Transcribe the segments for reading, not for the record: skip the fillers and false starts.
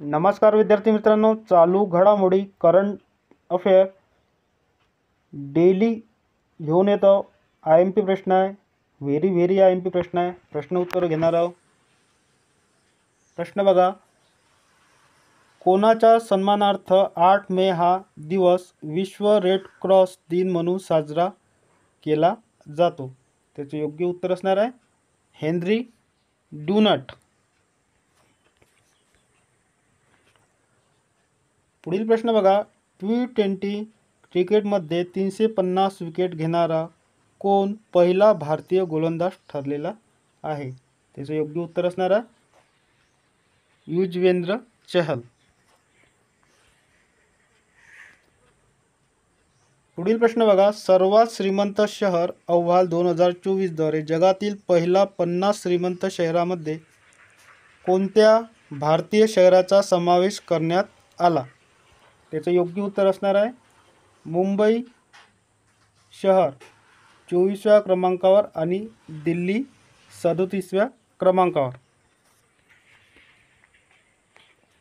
नमस्कार विद्यार्थी मित्रांनो, चालू घडामोडी करंट अफेअर डेली घेऊन येतो. आय एम पी प्रश्न आहे, व्हेरी आय एम पी प्रश्न आहे. प्रश्न उत्तर घेणार आहोत. प्रश्न बघा, कोणाच्या सन्मानार्थ 8 मे हा दिवस विश्व रेड क्रॉस दिन म्हणून साजरा केला जातो? त्याचे योग्य उत्तर असणार आहे हेनरी डुनट. पुढील प्रश्न बघा, T20 क्रिकेटमध्ये 350 विकेट घेणारा कोण पहिला भारतीय गोलंदाज ठरलेला आहे? त्याचे योग्य उत्तर असणार आहे युजवेंद्र चहल. पुढील प्रश्न बघा, सर्वात श्रीमंत शहर अहवाल 2024 द्वारे जगातील पहिला 50 श्रीमंत शहरामध्ये कोणत्या भारतीय शहराचा समावेश करण्यात आला? त्याचं योग्य उत्तर असणार आहे मुंबई शहर 24व्या क्रमांकावर आणि दिल्ली 37व्या क्रमांकावर.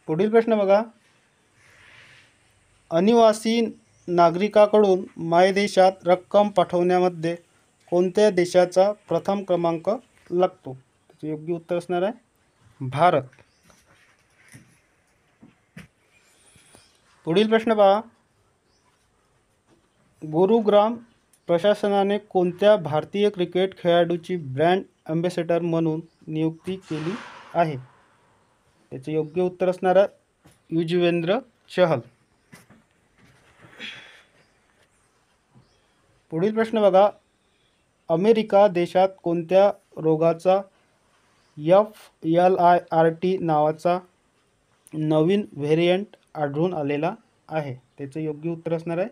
पुढील प्रश्न बघा, अनिवासी नागरिकाकडून मायदेशात रक्कम पाठवण्यामध्ये कोणत्या देशाचा प्रथम क्रमांक लागतो? त्याचे योग्य उत्तर असणार आहे भारत. पुढील प्रश्न पहा, गुरुग्राम प्रशासनाने कोणत्या भारतीय क्रिकेट खेळाडूची ब्रँड अँबॅसेडर म्हणून नियुक्ती केली आहे? त्याचे योग्य उत्तर असणार आहे युजवेंद्र चहल. पुढील प्रश्न बघा, अमेरिका देशात कोणत्या रोगाचा FLIRT नावाचा नवीन व्हेरियंट आढळून आलेला आहे? त्याचे योग्य उत्तर असणार आहे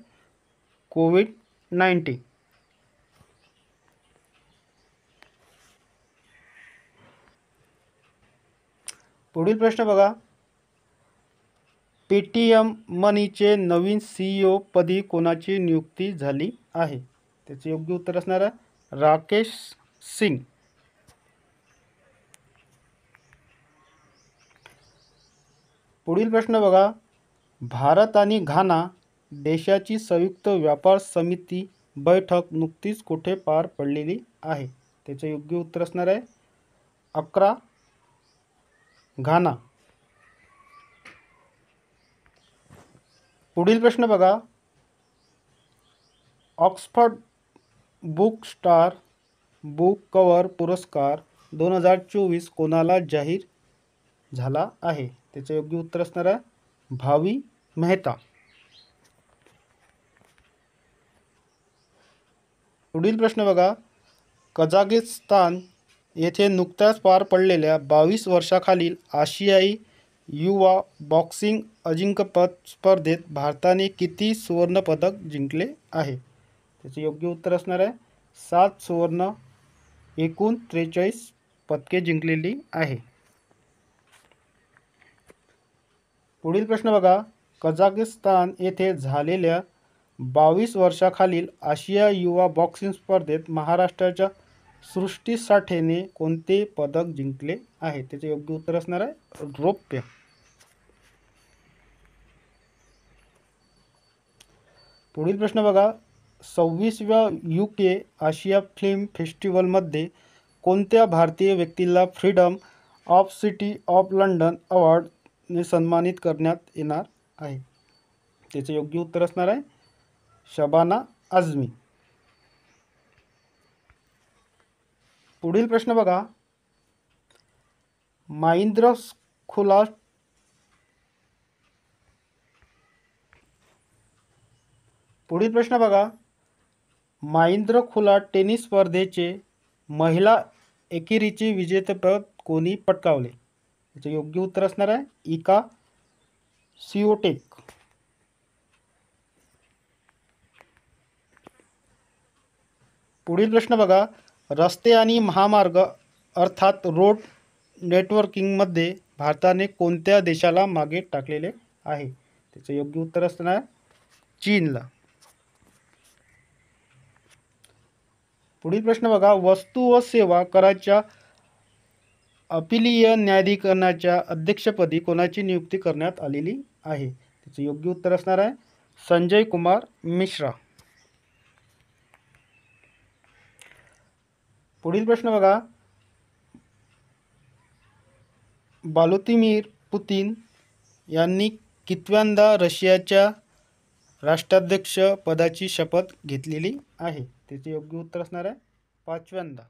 COVID-19. पुढील प्रश्न बघा, पेटीएम मनीचे नवीन CEO पदी कोणाची नियुक्ती झाली आहे? त्याचे योग्य उत्तर असणार आहे राकेश सिंग. पुढील प्रश्न बघा, भारत आणि घाना देशाची संयुक्त व्यापार समिती बैठक नुकतीच कुठे पार पडलेली आहे? त्याचे योग्य उत्तर असणार आहे अक्रा, घाना. पुढील प्रश्न बघा, Oxford book star book cover पुरस्कार 2024 कोणाला जाहीर झाला आहे? त्याचे योग्य उत्तर असणार आहे भावी मेहता. पुढील प्रश्न बघा, कझाकिस्तान येथे नुकत्याच पार पडलेल्या 22 वर्षाखालील आशियाई युवा बॉक्सिंग अजिंक्यपद स्पर्धेत भारताने किती सुवर्ण पदक जिंकले आहे? त्याचे योग्य उत्तर असणार आहे 7 सुवर्ण, एकूण 43 पदके जिंकलेली आहे. पुढील प्रश्न बघा, कझाकिस्तान येथे झालेल्या 22 वर्षाखालील आशिया युवा बॉक्सिंग स्पर्धेत महाराष्ट्राच्या सृष्टी साठेने कोणते पदक जिंकले आहे? त्याचे योग्य उत्तर असणार आहे रौप्य. पुढील प्रश्न बघा, 26व्या UK आशिया फिल्म फेस्टिवलमध्ये कोणत्या भारतीय व्यक्तीला freedom of city of London अवॉर्डने सन्मानित करण्यात येणार आहे? त्याचे योग्य उत्तर असणार आहे शबाना आझमी. पुढील प्रश्न बघा, महिंद्र खुला पुढील प्रश्न बघा, महिंद्र खुला टेनिस स्पर्धेचे महिला एकेरीचे विजेतेपद कोणी पटकावले? याचे योग्य उत्तर असणार आहे इका सिओटेक. पुढील प्रश्न बघा, रस्ते आणि महामार्ग अर्थात रोड नेटवर्किंगमध्ये भारताने कोणत्या देशाला मागे टाकलेले आहे? त्याचे योग्य उत्तर असणार चीनला. पुढील प्रश्न बघा, वस्तू व सेवा कराच्या अपीलीय न्यायाधिकरणाच्या अध्यक्षपदी कोणाची नियुक्ती करण्यात आलेली आहे? त्याचं योग्य उत्तर असणार आहे संजय कुमार मिश्रा. पुढील प्रश्न बघा. व्लादिमीर पुतिन यांनी कितव्यांदा रशियाच्या राष्ट्राध्यक्ष पदाची शपथ घेतलेली आहे? त्याचे योग्य उत्तर असणार आहे 5व्यांदा.